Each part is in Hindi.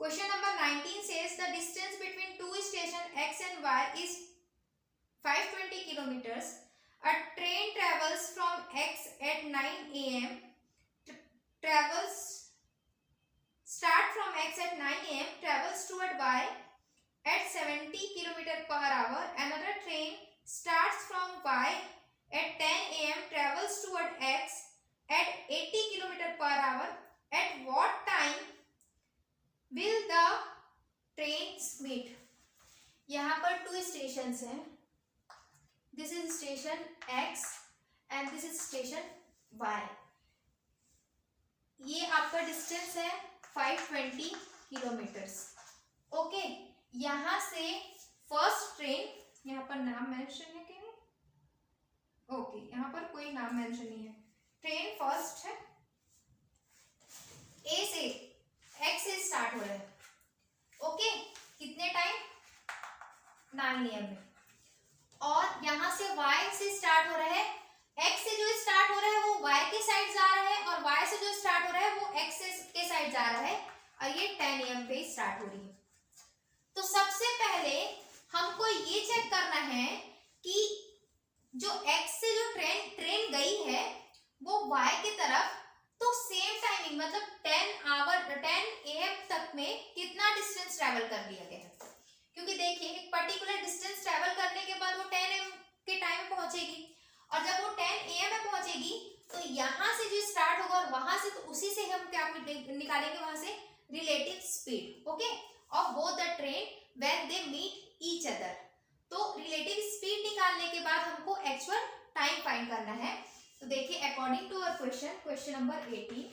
Question number 19 says the distance between two stations X and Y is 520 kilometers. A train travels from X at 9 a.m. Start from X at 9 a.m. travels toward Y at 70 km per hour. Another train starts from Y at 10 a.m. travels toward X at 80 km per hour. At what time will the trains meet? यहाँ पर टू स्टेशन हैं. This is station X and this is station Y. ये आपका डिस्टेंस है 520 किलोमीटर्स. ओके, यहाँ से फर्स्ट ट्रेन, यहाँ पर नाम मेंशन है कि नहीं? ओके, यहाँ पर कोई नाम मेंशन नहीं है. ट्रेन फर्स्ट है, ए से एक्स से स्टार्ट हो रहा है. ओके, कितने टाइम? 9 AM में. और यहाँ से वाई से स्टार्ट हो रहा है. एक्स से जो स्टार्ट हो रहा है वो वाई के साइड जा रहा है और वाई से जो स्टार्ट हो रहा है वो एक्स के साइड जा रहा है और ये 10 AM पे स्टार्ट हो रही है. तो सबसे पहले हमको ये चेक करना है कि जो एक्स से जो ट्रेन गई है वो वाई की तरफ, तो सेम टाइमिंग मतलब 10 AM तक में कितना डिस्टेंस ट्रैवल कर लिया गया है. क्योंकि देखिए एक पर्टिकुलर डिस्टेंस ट्रैवल करने के बाद वो 10 AM के टाइम पे पहुंचेगी और जब वो 10 AM में पहुंचेगी तो यहाँ से जो स्टार्ट होगा और वहां से, तो उसी से हम क्या निकालेंगे वहां से relative speed. Okay, of both the train when they meet each other. तो रिलेटिव स्पीड निकालने के बाद हमको एक्चुअल टाइम फाइंड करना है. तो देखिए according to our question number 18,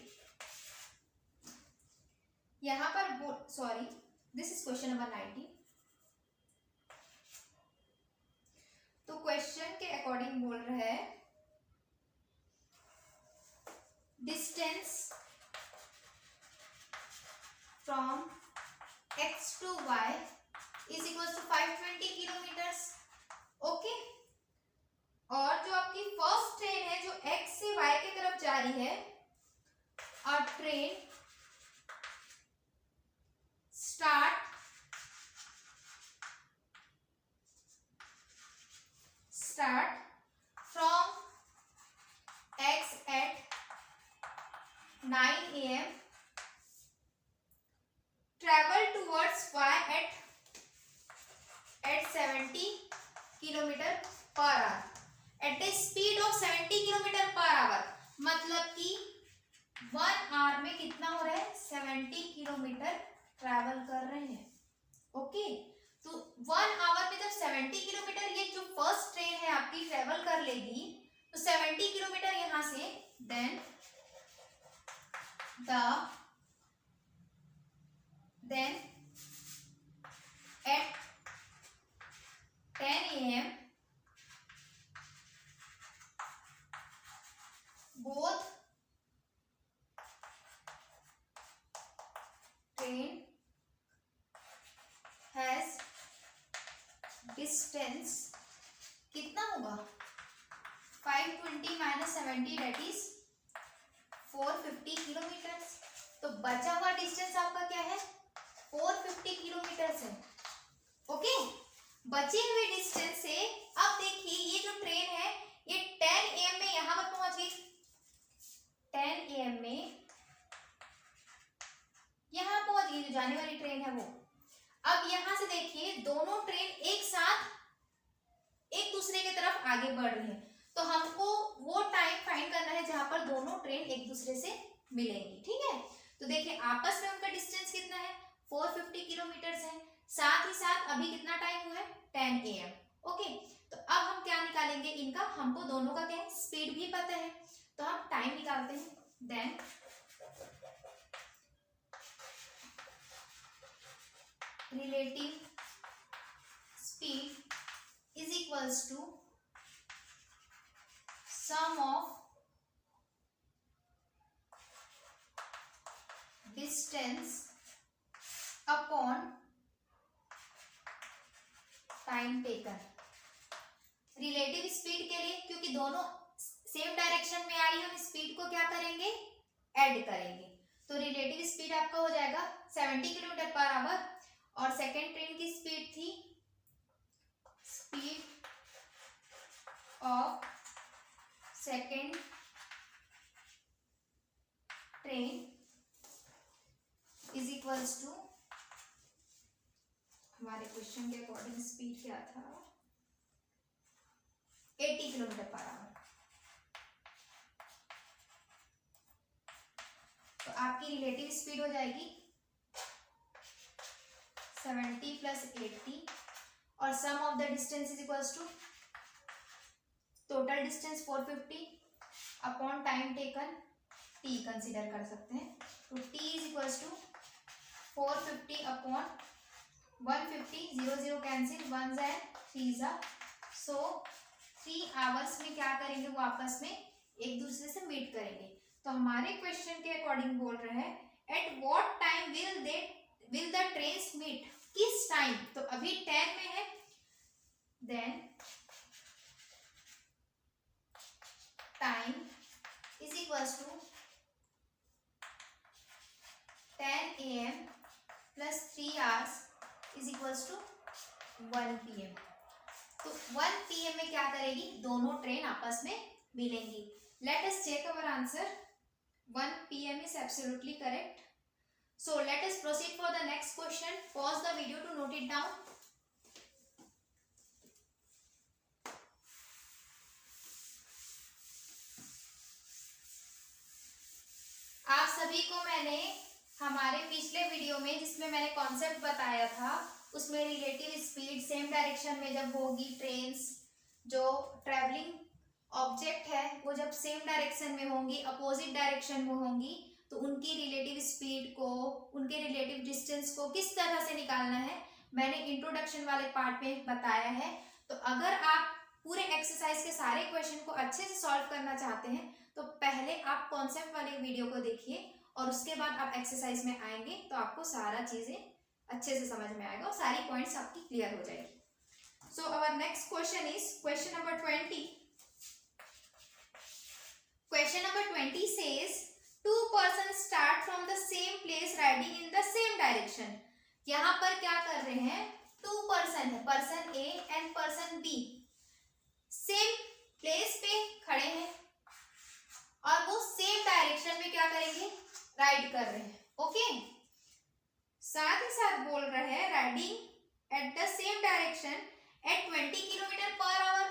यहाँ पर दिस इज क्वेश्चन नंबर 19. तो क्वेश्चन के अकॉर्डिंग बोल रहा है distance from X to Y is equal to 520 kilometers. Okay, और जो आपकी फर्स्ट ट्रेन है जो X से Y की तरफ जा रही है, और train start from X at 9 AM, travel towards Y at 70 km per hour at a speed of 70 km per hour. मतलब कि 1 आवर में कितना हो रहा है? 70 किलोमीटर ट्रैवल कर रहे हैं. ओके, तो 1 आवर में जब 70 किलोमीटर ये जो फर्स्ट ट्रेन है आपकी ट्रेवल कर लेगी, तो 70 किलोमीटर यहां से, then at 10 AM both train has distance कितना होगा? 520 minus 70 that is 450 किलोमीटर्स. तो बचा हुआ डिस्टेंस आपका क्या है? 450 किलोमीटर्स है. ओके, बचे हुए डिस्टेंस से अब देखिए ये जो ट्रेन है ये 10 AM में यहां पर पहुंच गई. 10 AM में यहां पहुंच गई जो जाने वाली ट्रेन है वो. अब यहां से देखिए दोनों ट्रेन एक साथ एक दूसरे की तरफ आगे बढ़ रही है. तो हमको वो टाइम फाइंड करना है जहां पर दोनों ट्रेन एक दूसरे से मिलेंगी. ठीक है, तो देखिए आपस में उनका डिस्टेंस कितना है? 450 किलोमीटर्स है. साथ ही साथ अभी कितना टाइम हुआ है? 10 AM. ओके, तो अब हम क्या निकालेंगे इनका? हमको दोनों का क्या है? स्पीड भी पता है, तो हम टाइम निकालते हैं. Then relative speed is equals to sum of distance upon time taken. Relative speed के लिए क्योंकि दोनों सेम डायरेक्शन में आ रही है, हम स्पीड को क्या करेंगे? ऐड करेंगे. तो रिलेटिव स्पीड आपका हो जाएगा 70 किलोमीटर पर आवर, और सेकेंड ट्रेन की स्पीड थी, speed of second train is equals to, हमारे क्वेश्चन के अकॉर्डिंग स्पीड क्या था, 80 किलोमीटर पर आवर। तो आपकी रिलेटिव स्पीड हो जाएगी 70 प्लस 80, और sum of the distance is equals to total distance 450 upon time taken, T consider कर सकते हैं। तो T is equals to 450 upon 150, 0 0 cancel, 1 ज़ा 3 ज़ा, सो 3 आवर्स में क्या करेंगे, वो आपस में एक दूसरे से मीट करेंगे। तो हमारे क्वेश्चन के अकॉर्डिंग बोल रहे हैं at what time will the trains meet, किस टाइम, तो अभी 10 में है, then time is equals to 10 AM plus 3 hours is equals to 1 PM। तो 1 PM में क्या करेगी, दोनों ट्रेन आपस में मिलेंगी। Let us check our answer. 1 PM is absolutely correct. So let us proceed for the next question. Pause the video to note it down. आप सभी को मैंने हमारे पिछले वीडियो में, जिसमें मैंने कॉन्सेप्ट बताया था, उसमें रिलेटिव स्पीड सेम डायरेक्शन में जब होगी ट्रेन्स, जो ट्रैवलिंग ऑब्जेक्ट है वो जब सेम डायरेक्शन में होंगी, अपोजिट डायरेक्शन में होंगी, तो उनकी रिलेटिव स्पीड को, उनके रिलेटिव डिस्टेंस को किस तरह से निकालना है, मैंने इंट्रोडक्शन वाले पार्ट में बताया है। तो अगर आप पूरे एक्सरसाइज के सारे क्वेश्चन को अच्छे से सॉल्व करना चाहते हैं तो पहले आप कॉन्सेप्ट वाले वीडियो को देखिए, और उसके बाद आप एक्सरसाइज में आएंगे तो आपको सारा चीजें अच्छे से समझ में आएगा और सारी पॉइंट्स आपकी क्लियर हो जाएगी। So our next question is question number 20। Question number 20 says 2 persons start from the same place riding in the same direction. यहाँ पर क्या कर रहे हैं, 2 पर्सन है, person A and person B same place पे खड़े हैं और वो सेम डायरेक्शन में क्या करेंगे, राइड कर रहे हैं। ओके, साथ ही साथ बोल रहे हैं riding at the same direction at 20 kilometre per our,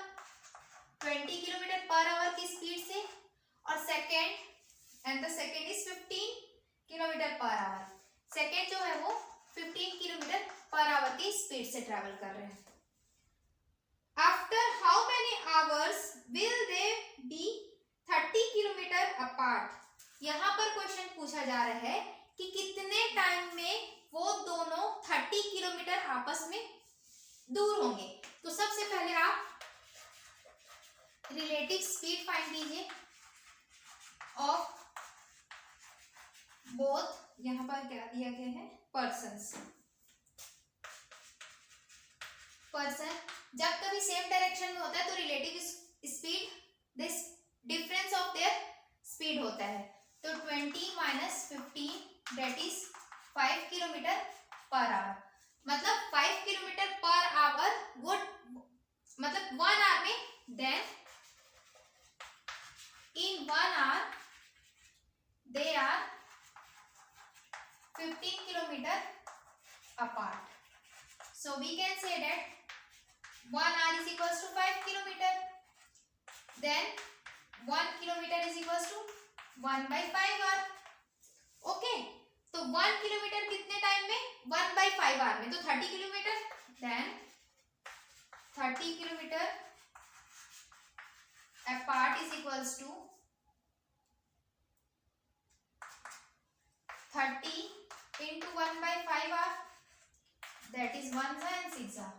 20 kilometre per our की स्पीड से, और second is 15 kilometre per our, second जो है वो 15 किलोमीटर पर आवर की स्पीड से ट्रैवल कर रहे हैं। After how many hours will they B 30 kilometre apart. यहाँ पर क्वेश्चन पूछा जा रहा है कि कितने टाइम में वो दोनों 30 किलोमीटर आपस में दूर होंगे। तो सबसे पहले आप रिलेटिव स्पीड फाइंड कीजिए ऑफ बोथ, यहाँ पर क्या दिया गया है, पर्सन्स। पर्सन जब कभी सेम डायरेक्शन में होता है तो relative speed, this difference of their speed होता है। तो 20 minus 15 that is 5 kilometre per our, मतलब 5 किलोमीटर पर आवर वो मतलब 1 आवर में, then in 1 hour they are 15 kilometer apart. So we can say that 1 hour is equals to 5 kilometer. Then 1 kilometer is equals to 1 by 5 hour. Okay. तो 1 किलोमीटर कितने टाइम में, 1 by 5 hour में, तो 30 kilometre, then 30 kilometre apart is equals to 30 into 1 by 5 hour, that is 1 and 6 hour.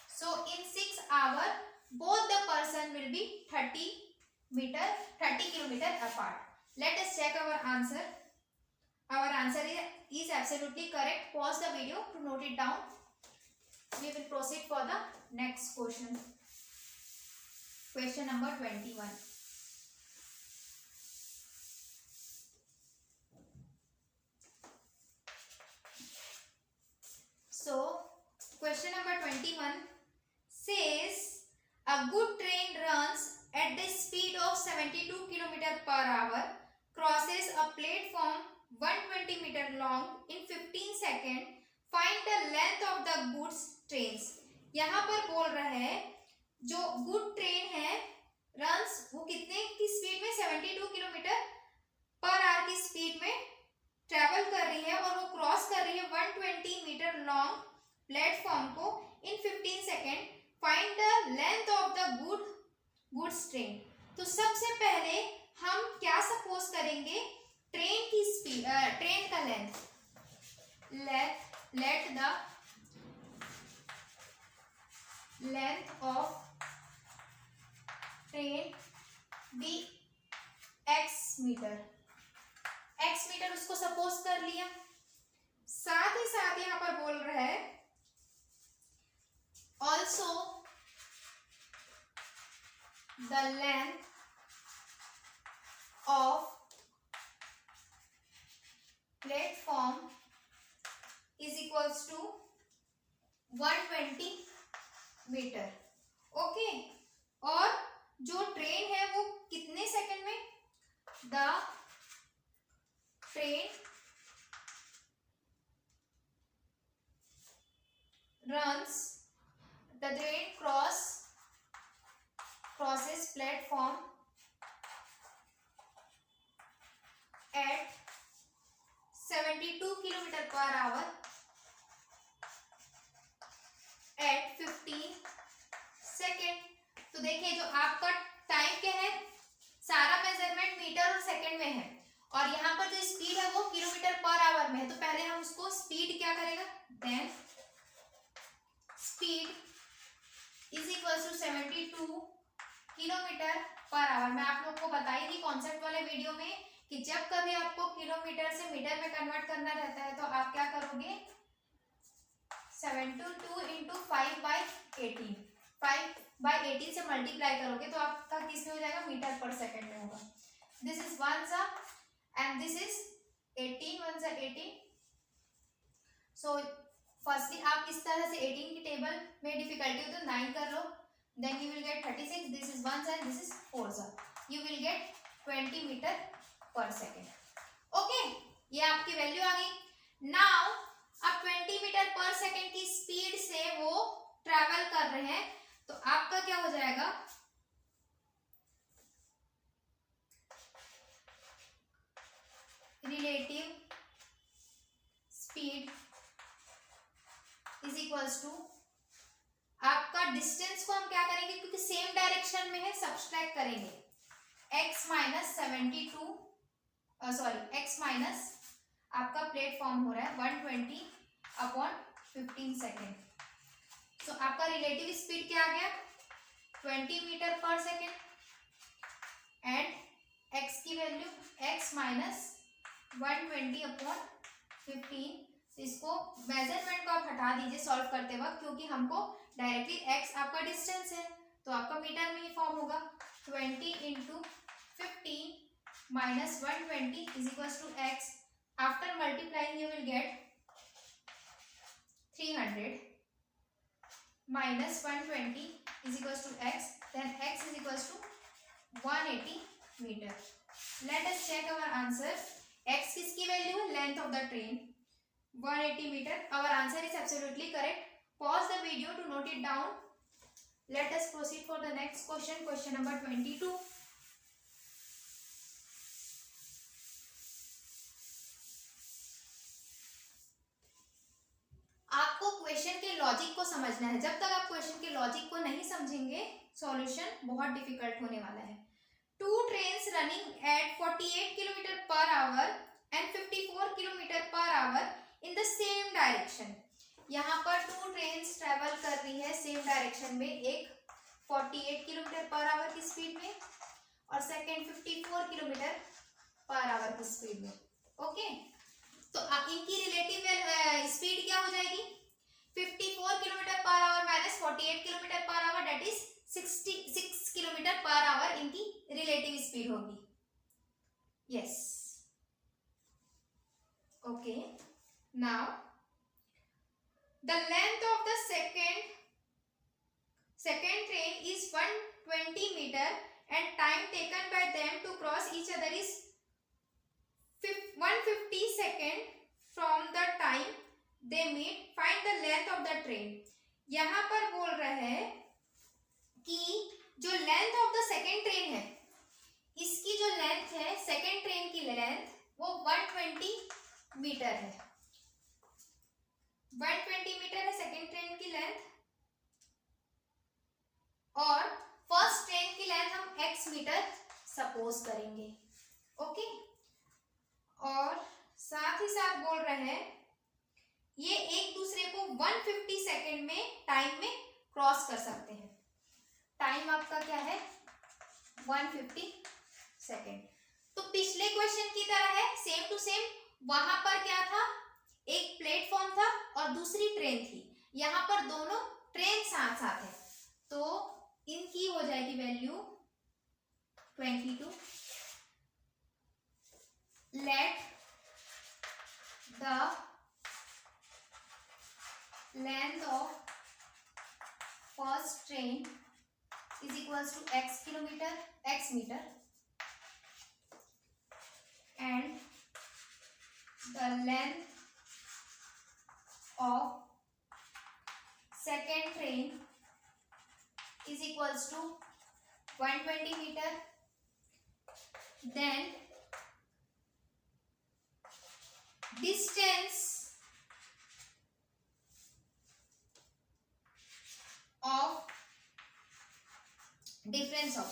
So in 6 hour both the person will be 30 kilometer apart. Let us check our answer. Our answer is absolutely correct. Pause the video to note it down. We will proceed for the next question. Question number 21. 21 says a good train runs at the speed of 72 km per hour, crosses a platform 120 meter long in 15 seconds. Find the length of the goods trains. यहाँ पर बोल रहा है जो गुड ट्रेन है रन्स वो कितने की स्पीड में 72 किलोमीटर पर आवर की स्पीड में ट्रेवल कर रही है और वो क्रॉस कर रही है 120 मीटर लॉन्ग प्लेटफॉर्म को in 15 second. Find the length of the goods train. तो सबसे पहले हम क्या सपोज करेंगे ट्रेन की स्पीड ट्रेन का length. Let the length of train be x meter. x meter उसको सपोज कर लिया. साथ ही साथ यहां पर बोल रहा है also the length of platform is equals to 120 meter. Okay. और जो ट्रेन है वो कितने सेकंड में the train runs the train crosses platform at 72 km per hour at 15 second. तो देखिए जो आपका टाइम क्या है सारा मेजरमेंट मीटर और सेकंड में है और यहाँ पर जो स्पीड है वो किलोमीटर पर आवर में है. तो पहले हम उसको स्पीड क्या करेगा then speed is equal to 72 kilometer per hour. मैं आप लोग को बताई थी कॉन्सेप्ट वाले वीडियो में कि जब कभी आपको किलोमीटर से मीटर में कन्वर्ट करना रहता है तो आप क्या करोगे 72 इंटू 5/18 5/18 से मल्टीप्लाई करोगे तो आपका किस में हो जाएगा मीटर पर सेकंड में होगा. दिस इज 1 सा एंड दिस इज 18 1 सा 18. सो फर्स्टली आप इस तरह से 18 की टेबल में डिफिकल्टी हो तो 9 कर लो. Then you will get 36. This is 1 सा एंड दिस इज 4 सा. You will get 20 metre per second. Okay. ये आपकी वैल्यू आ गई. नाउ अब 20 मीटर पर सेकेंड की स्पीड से वो ट्रैवल कर रहे हैं तो आपका क्या हो जाएगा relative speed is equals to आपका डिस्टेंस को हम क्या करेंगे क्योंकि सेम डायरेक्शन में है सब्सट्रैक्ट करेंगे x minus 72 sorry x minus आपका प्लेटफॉर्म हो रहा है 120 अपॉन 15 सेकेंड. तो आपका रिलेटिव स्पीड क्या आ गया 20 metre per second and x की वैल्यू x माइनस 120 अपॉन 15. इसको मेजरमेंट को आप हटा दीजिए सॉल्व करते वक्त क्योंकि हमको डायरेक्टली x आपका डिस्टेंस है तो आपका मीटर में ही फॉर्म होगा 20 into 15 minus 120 is equals to x. After multiplying you will get 300 minus 120 is equals to x. Then x is equals to 180 meter. Let us check our answer. x किसकी वैल्यू है length of the train 180 meter. Our answer is absolutely correct. Pause the video to note it down. Let us proceed for the next question. Question number 22. आपको क्वेश्चन के लॉजिक को समझना है. जब तक आप क्वेश्चन के लॉजिक को नहीं समझेंगे सॉल्यूशन बहुत डिफिकल्ट होने वाला है. Two trains running at 48 kilometer per hour and 54 kilometer per hour in the same direction. यहाँ पर टू ट्रेन्स ट्रेवल कर रही है सेम डायरेक्शन में. एक 48 किलोमीटर पर आवर की स्पीड में और सेकेंड 54 किलोमीटर पर आवर की स्पीड में. ओके. तो इनकी रिलेटिव स्पीड क्या हो जाएगी 54 kilometer per our minus 48 kilometer per our that is 66 kilometre per our इनकी रिलेटिव स्पीड होगी. Yes. Okay. Now the length of the second is 120 meter and time taken by them to cross each other is 150 second from the time they meet. Find the length of the train. यहाँ पर बोल रहे हैं कि जो length of the second train है, इसकी जो लेंथ है सेकेंड ट्रेन की लेंथ वो 120 मीटर है। 120 मीटर है सेकेंड ट्रेन की लेंथ और फर्स्ट ट्रेन की लेंथ हम x मीटर सपोज करेंगे। ओके, और साथ ही साथ बोल रहे हैं ये एक दूसरे को 150 सेकेंड में टाइम में क्रॉस कर सकते हैं। टाइम आपका क्या है 150 सेकेंड। तो पिछले क्वेश्चन की तरह है, सेम टू सेम। वहां पर क्या था, एक प्लेटफॉर्म था और दूसरी ट्रेन थी। यहाँ पर दोनों ट्रेन साथ साथ है, तो इनकी हो जाएगी value 22। Let the length of first train is equals to x kilometer, x meter, and the length of second train is equals to 120 meter. Then distance of difference of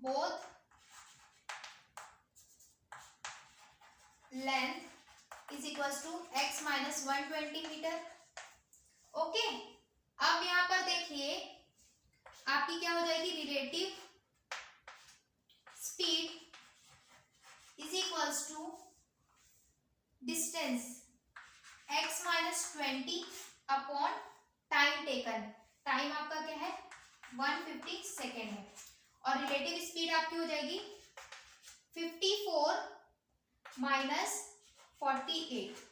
both length is equals to x minus 120 meter. Okay, अब यहां पर देखिए आपकी क्या हो जाएगी, relative speed is equals to distance x minus 20 upon time taken. Time आपका क्या है 150 सेकेंड है और रिलेटिव स्पीड आपकी हो जाएगी 54 माइनस 48।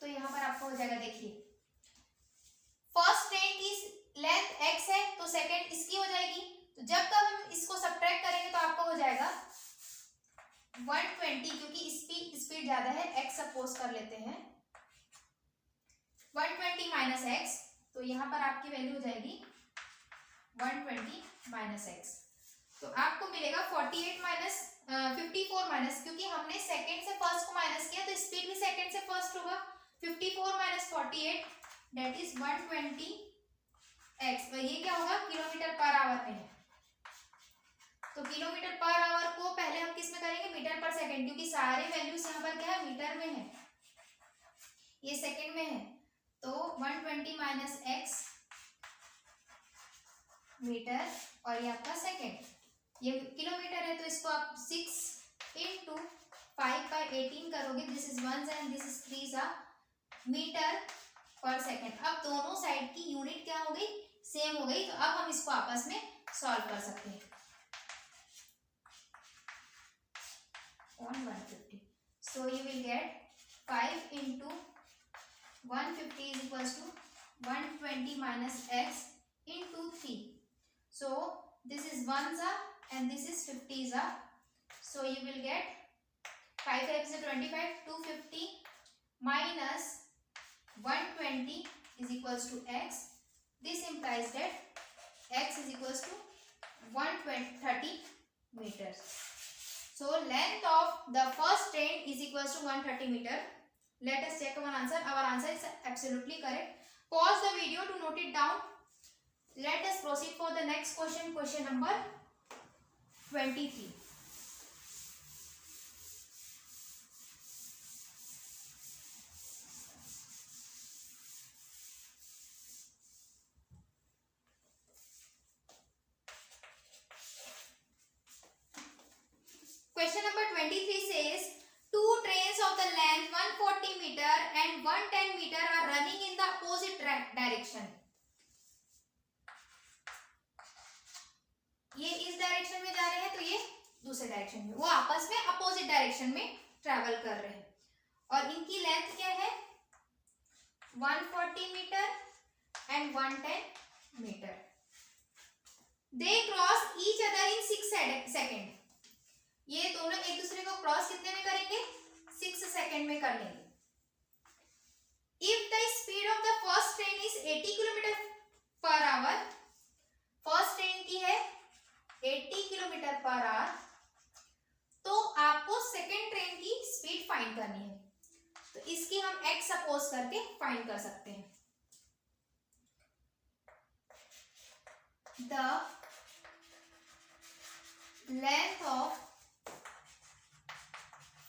तो यहां पर आपको हो जाएगा, देखिए फर्स्ट ट्रेन की लेंथ x है तो सेकेंड इसकी हो जाएगी। तो जब तक हम इसको सब्ट्रैक्ट करेंगे तो आपका हो जाएगा 120, क्योंकि स्पीड ज्यादा है, x सपोज कर लेते हैं 120 माइनस x, तो यहाँ पर आपकी वैल्यू हो जाएगी 120 माइनस x। तो आपको मिलेगा 48 माइनस 54 माइनस, क्योंकि हमने सेकेंड से फर्स्ट को माइनस किया तो स्पीड भी सेकेंड से फर्स्ट होगा। 54 माइनस 48 दैट इज 120 x। तो ये क्या होगा, किलोमीटर पर आवर में है, तो किलोमीटर पर आवर को पहले हम किस में करेंगे, मीटर पर सेकेंड, क्योंकि सारे वैल्यूज यहाँ पर क्या है मीटर में है, ये सेकेंड में है। तो 120 माइनस x मीटर और ये आपका सेकेंड, ये किलोमीटर है, तो इसको आप 6 इंटू 5/18 करोगे, this is 1 and this is 3 सा मीटर पर सेकेंड। अब दोनों साइड की यूनिट क्या हो गई, सेम हो गई। तो अब हम इसको आपस में सॉल्व कर सकते हैं। 150, so you will get 5 into 150 is equals to 120 minus x into 3. So this is 1 za and this is 50 za, so you will get 5 times 25, 250 minus 120 is equals to x. This implies that x is equals to 130 meters. So length of the first train is equals to 130 meter. Let us check our answer. Our answer is absolutely correct. Pause the video to note it down. Let us proceed for the next question. Question number 23. Question number 23 says two trains of the length 140 meter and 110 meter are running in the opposite direction. ये इस डायरेक्शन में जा रहे हैं तो ये दूसरे डायरेक्शन में, वो आपस में अपोजिट डायरेक्शन में ट्रैवल कर रहे हैं और इनकी लेंथ क्या है 140 meter and 110 meter. They cross each other in 6 second. ये दोनों एक दूसरे को क्रॉस कितने में करेंगे? 6 सेकेंड में कर लेंगे. If the speed of the first train is 80 kilometre per our, first train की है 80 किलोमीटर पर आवर, तो आपको सेकेंड ट्रेन की स्पीड फाइंड करनी है. तो इसकी हम x सपोज करके फाइंड कर सकते हैं. The length of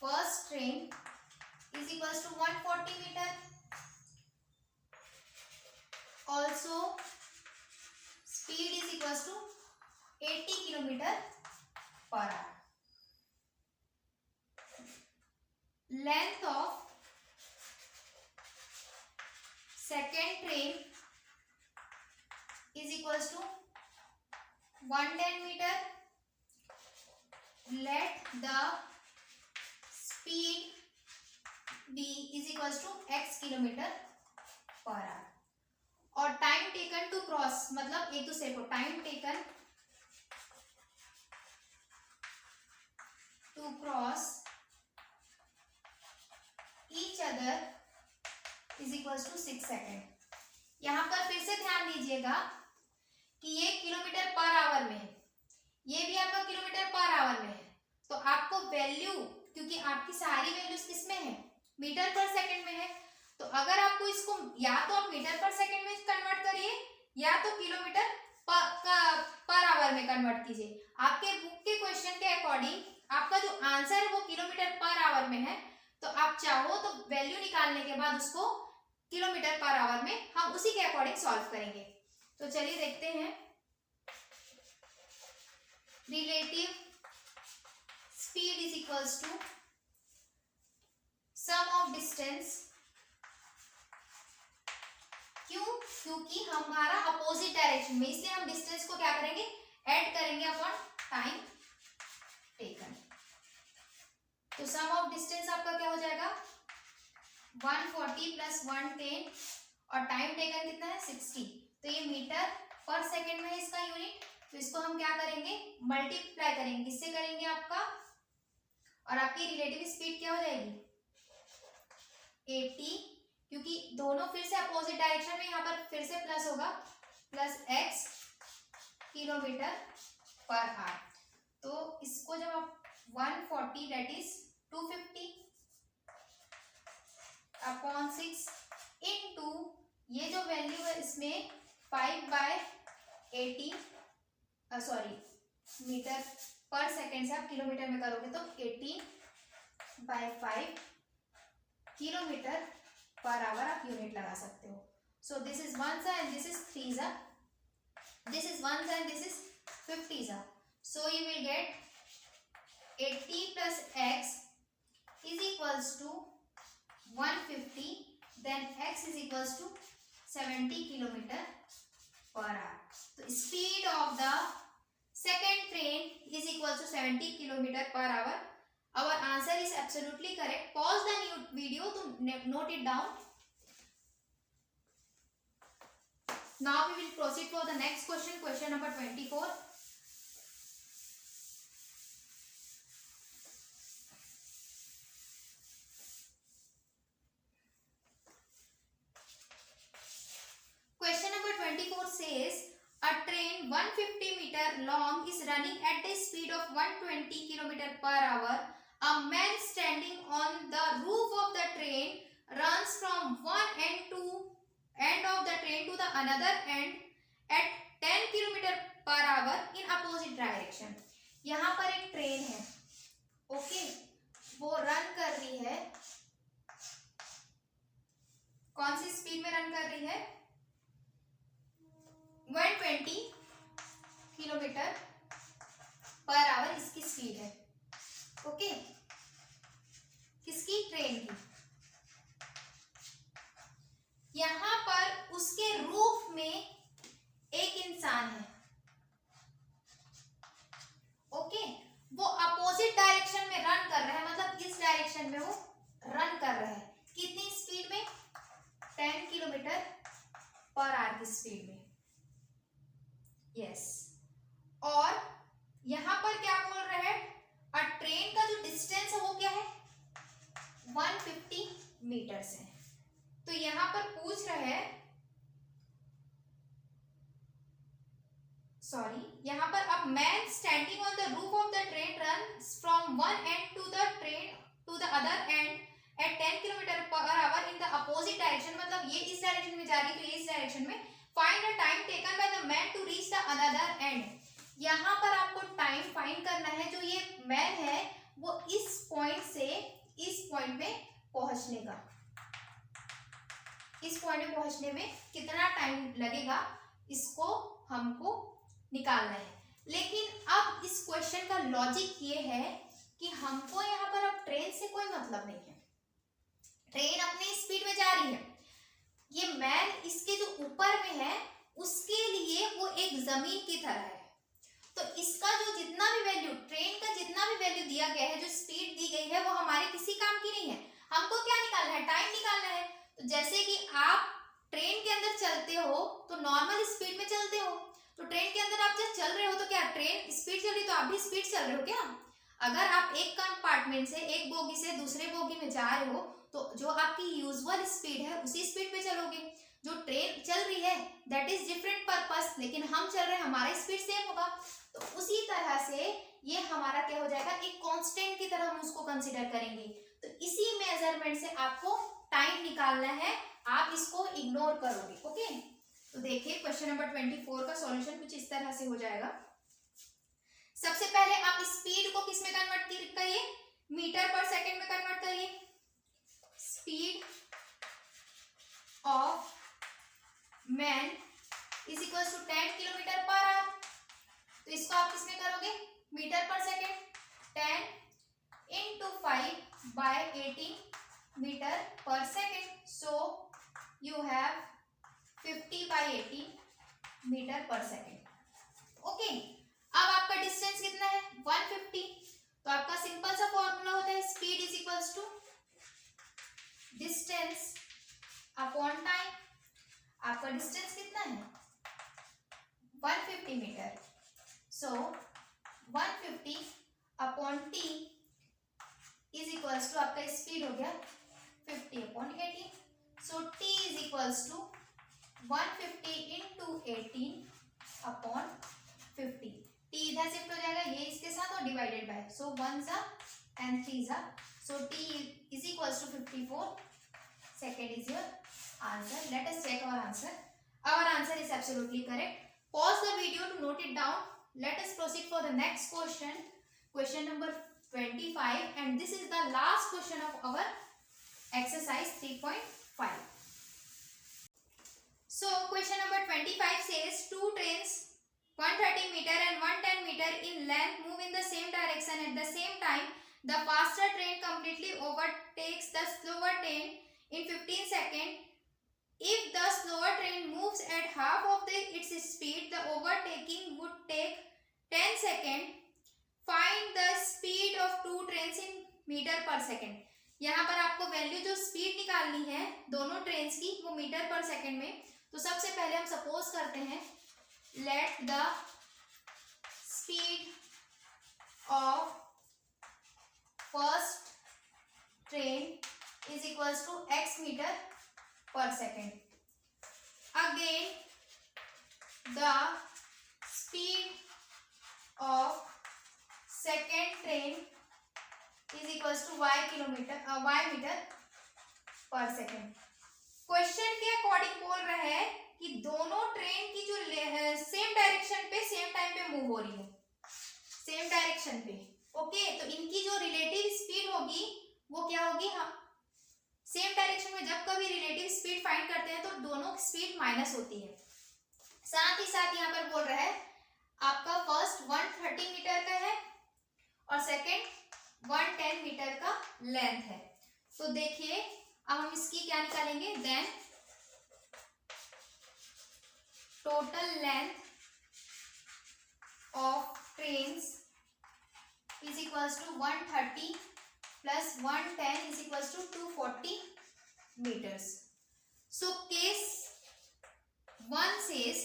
first train is equals to 140 meter. Also speed is equals to 80 kilometer per hour. Length of second train is equals to 110 meter. Let the speed b is equals to x kilometer per hour. और टाइम टेकन टू क्रॉस, मतलब एक दूसरे को time taken to cross each other is equals to 6 second. यहां पर फिर से ध्यान दीजिएगा कि ये किलोमीटर पर आवर में है, ये भी आपका किलोमीटर पर आवर में है. तो आपको वैल्यू, क्योंकि आपकी सारी वैल्यूज किसमें है? मीटर पर सेकंड में है. तो अगर आपको इसको या तो आप मीटर पर सेकंड में कन्वर्ट करिए या तो किलोमीटर पर आवर में कन्वर्ट कीजिए. आपके बुक के क्वेश्चन के अकॉर्डिंग आपका जो आंसर है वो किलोमीटर पर आवर में है. तो आप चाहो तो वैल्यू निकालने के बाद उसको किलोमीटर पर आवर में हम उसी के अकॉर्डिंग सॉल्व करेंगे. तो चलिए देखते हैं. Relative speed is equals to sum of distance. क्यों? क्योंकि हमारा अपोजिट डायरेक्शन में, इसलिए हम डिस्टेंस को क्या करेंगे? ऐड करेंगे अपॉन टाइम टेकन. तो सम ऑफ डिस्टेंस आपका क्या हो जाएगा? 140 प्लस 110 और टाइम टेकन कितना है? 60. तो ये मीटर पर सेकेंड में है इसका यूनिट. तो इसको हम क्या करेंगे? मल्टीप्लाई करेंगे. किससे करेंगे? आपका, और आपकी रिलेटिव स्पीड क्या हो जाएगी? 80, क्योंकि दोनों फिर से अपोजिट डायरेक्शन में, यहाँ पर फिर से प्लस होगा, plus x kilometer per hour. तो इसको जब आप 140 दैट इज 250 अपॉन 6 इनटू ये जो वैल्यू है इसमें 5/80 मीटर पर सेकेंड से आप किलोमीटर में करोगे तो 80/5 किलोमीटर पर आवर आप यूनिट लगा सकते हो. सो दिस इज 1 सा एंड दिस इज 3 सा, दिस इज 1 सा एंड दिस इज 50 सा. So you will get 80 plus x is equals to 150, then x is equals to 70 kilometre per hour. तो speed of the second train is equal to 70 kilometre per hour. Our answer is absolutely correct. Pause the video to note it down. Now we will proceed for the next question, question number 24. Question number 24 says a train 150 meter long is running at the speed of 120 km per hour. A man standing on the roof of the train runs from one end of the train to the another end at 10 km per hour in opposite direction. यहाँ पर एक ट्रेन है, ओके, वो रन कर रही है. कौन सी स्पीड में रन कर रही है? 120 किलोमीटर पर आवर इसकी स्पीड है. ओके, किसकी? ट्रेन की. यहां पर उसके रूफ में एक इंसान है. ओके, वो अपोजिट डायरेक्शन में रन कर रहा है, मतलब इस डायरेक्शन में वो रन कर रहा है. कितनी स्पीड में? 10 किलोमीटर पर आवर की स्पीड में। यस, और यहां पर क्या बोल रहे हैं, ट्रेन का जो डिस्टेंस है वो क्या है, 150 मीटर्स है। तो यहां पर पूछ रहे हैं, सॉरी, यहां पर अब man standing on the roof of the train runs from one end to the train to the other end at 10 kilometer per hour in the opposite direction. मतलब ये इस डायरेक्शन में जा रही है तो ये इस डायरेक्शन में। Find the time taken by the man to reach the other end. यहाँ पर आपको टाइम फाइंड करना है, जो ये मैन है वो इस पॉइंट से इस पॉइंट में पहुंचने का, इस पॉइंट में पहुंचने में कितना टाइम लगेगा, इसको हमको निकालना है। लेकिन अब इस क्वेश्चन का लॉजिक ये है कि हमको यहाँ पर अब ट्रेन से कोई मतलब नहीं है, ट्रेन अपनी स्पीड में जा रही है, ये मैन इसके जो ऊपर में है उसके लिए वो एक जमीन की तरह है। तो इसका जो जितना भी वैल्यू, ट्रेन का जितना भी वैल्यू दिया गया है, जो स्पीड दी गई है, वो हमारे किसी काम की नहीं है। हमको क्या निकालना है, टाइम निकालना है। तो जैसे कि आप ट्रेन के अंदर चलते हो तो नॉर्मल स्पीड में चलते हो, तो ट्रेन के अंदर आप जब चल रहे हो तो क्या ट्रेन स्पीड चल रही है तो आप भी स्पीड चल रहे हो क्या? अगर आप एक कंपार्टमेंट से, एक बोगी से दूसरे बोगी में जा रहे हो तो जो आपकी यूजुअल स्पीड है उसी स्पीड पे चलोगे। जो ट्रेन चल रही है दैट इज डिफरेंट पर्पस, लेकिन हम चल रहे हैं, हमारा स्पीड सेम होगा। तो उसी तरह से ये हमारा क्या हो जाएगा, एक कांस्टेंट की तरह हम उसको कंसीडर करेंगे। तो इसी मेजरमेंट से आपको टाइम निकालना है, आप इसको इग्नोर करोगे। ओके, तो देखिए क्वेश्चन नंबर 24 का सॉल्यूशन कुछ इस तरह से हो जाएगा। सबसे पहले आप स्पीड को किस में कन्वर्ट करिए, मीटर पर सेकंड में कन्वर्ट करिए। Speed of man is equal to 10 kilometer per hour. तो इसको आप किसमें करोगे, meter per second. 10 into 5 by 18 meter per second. So you have 50 by 18 meter per second. Okay, अब आपका डिस्टेंस कितना है, 150। तो आपका सिंपल सा फॉर्मूला होता है speed is equals to distance upon time. आपका डिस्टेंस कितना है, 150 meter. So 150 upon t is equals to आपका स्पीड हो गया 50 upon 18। So t is equals to 150 into 18 upon 50। t इधर शिफ्ट हो जाएगा, ये इसके साथ, और डिवाइडेड बाय, सो 1 सा एंड 3 सा, so t is equals to 54 second is your answer. Let us check our answer. Our answer is absolutely correct. Pause the video to note it down. Let us proceed for the next question. Question number 25, and this is the last question of our exercise 3.5. So question number 25 says two trains 130 meter and 110 meter in length move in the same direction at the same time. The faster train completely overtakes the slower train in 15 seconds. If the slower train moves at half of its speed, the overtaking would take 10 seconds. Find the speed of two trains in meter per second. यहाँ पर आपको वैल्यू जो स्पीड निकालनी है दोनों ट्रेन्स की, वो मीटर पर सेकंड में। तो सबसे पहले हम सपोज करते हैं, let the speed of first train is equals to x meter per second. Again, the speed of second train is equals to y meter per second. Question के अकॉर्डिंग बोल रहे हैं कि दोनों ट्रेन की जो सेम डायरेक्शन पे सेम टाइम पे मूव हो रही है, सेम डायरेक्शन पे। ओके, तो इनकी जो रिलेटिव स्पीड होगी वो क्या होगी, हम सेम डायरेक्शन में जब कभी रिलेटिव स्पीड फाइंड करते हैं तो दोनों की स्पीड माइनस होती है। साथ ही साथ यहाँ पर बोल रहा है आपका फर्स्ट 130 मीटर का है और सेकंड 110 मीटर का लेंथ है। तो देखिए अब हम इसकी क्या निकालेंगे, then total length of trains is equals to 130 plus 110 is equals to 240 meters. So case 1 says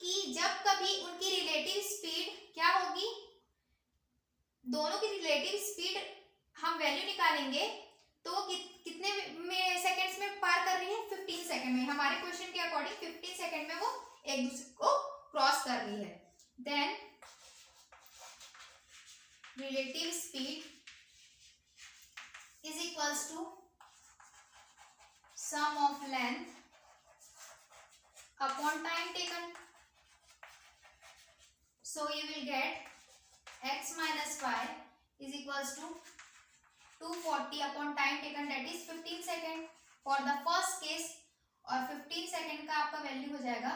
कि जब कभी उनकी रिलेटिव स्पीड क्या होगी, दोनों की रिलेटिव स्पीड हम वैल्यू निकालेंगे तो कितने में सेकंड्स में पार कर रही है, 15 सेकंड में। हमारे क्वेश्चन के अकॉर्डिंग 15 सेकंड में वो एक दूसरे को क्रॉस कर रही है। Then relative speed is equals to sum of length upon time taken. So you will get x minus y is equals to 240 upon time taken, that is 15 second for the first case। और 15 second का आपका वैल्यू हो जाएगा,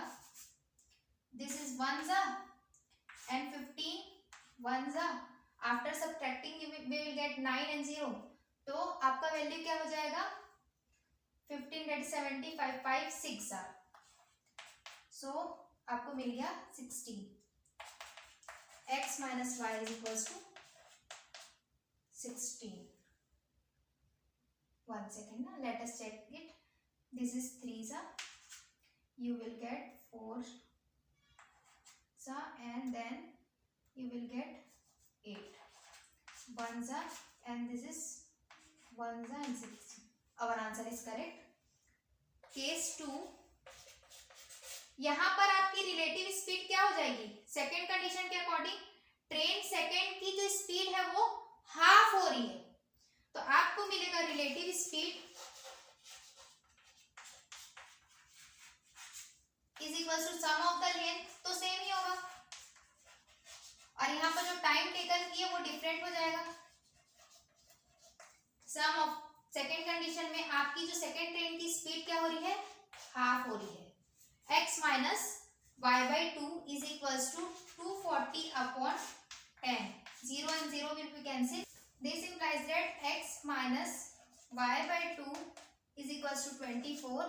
this is 1 za and 15 1 za, after subtracting we will get 9 and 0, तो आपका वैल्यू क्या हो जाएगा 15 that is 75 5 6 za, so आपको मिल गया 16। x minus y is equals to 16। One second, let us check it. This is 3 za, you will get 4 za, and then you will get 8 1 za, and this is 1 za and 16। Our answer is correct। Case 2, यहां पर आपकी रिलेटिव स्पीड क्या हो जाएगी, सेकेंड कंडीशन के अकॉर्डिंग ट्रेन सेकेंड की जो स्पीड है वो हाफ हो रही है, तो आपको मिलेगा relative speed is equal to sum of the length, तो सेम ही होगा, और यहाँ पर जो टाइम टेकन की है वो डिफरेंट हो जाएगा। सम ऑफ सेकेंड कंडीशन में आपकी जो सेकेंड ट्रेन की स्पीड क्या हो रही है, हाफ हो रही है। x minus y by 2 is equals to 240 upon 10, 0 and 0 will be cancelled। This implies that x minus y by 2 is equals to 24,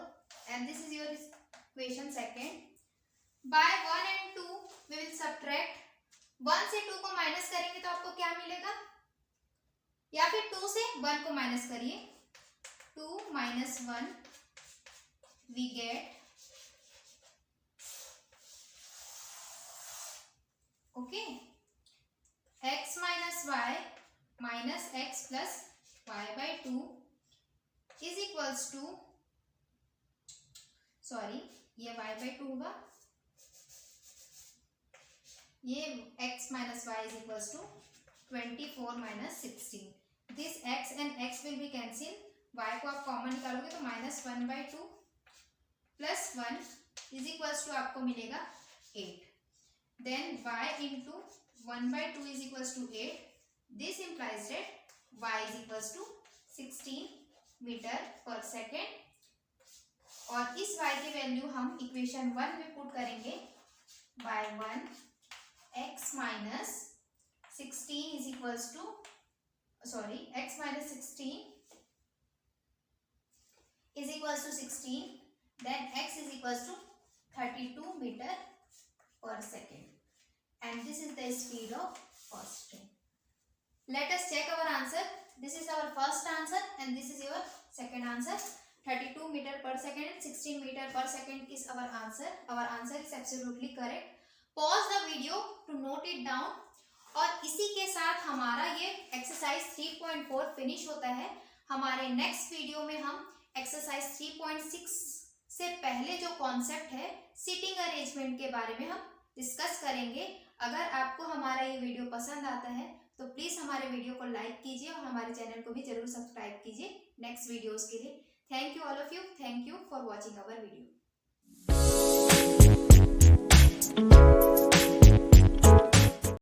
and this is your equation second। By 1 and 2 we will subtract, 1 से 2 को माइनस करेंगे तो आपको क्या मिलेगा, या फिर 2 से 1 को माइनस करिए, 2 minus 1 we get okay x minus y minus x plus y by 2 is equals to, sorry ये y by 2 होगा, ये x minus y is equals to 24 minus 16। this x and x will be cancelled, y को आप कॉमन निकालोगे तो minus 1 by 2 plus 1 is equals to आपको मिलेगा 8। Then y into 1 by 2 is equals to 8। This implies that y is equals to 16 metre per second, और इस y की वैल्यू हम इक्वेशन 1 में पुट करेंगे, by 1 x minus 16 is equals to, sorry x minus 16 is equals to 16, then x is equals to 32 meter per second, and this is the speed of first train। Let us check our answer। This is our first answer and this is your second answer। 32 meter per second and 16 meter per second is our answer। Our answer is absolutely correct। Pause the video to note it down। और इसी के साथ हमारा ये एक्सरसाइज 3.4 फिनिश होता है। हमारे नेक्स्ट वीडियो में हम एक्सरसाइज 3.6 से पहले जो कॉन्सेप्ट है सीटिंग अरेंजमेंट के बारे में हम डिस्कस करेंगे। अगर आपको हमारा ये वीडियो पसंद आता है तो प्लीज़ हमारे वीडियो को लाइक कीजिए और हमारे चैनल को भी जरूर सब्सक्राइब कीजिए नेक्स्ट वीडियोस के लिए। Thank you all of you, thank you for watching our video.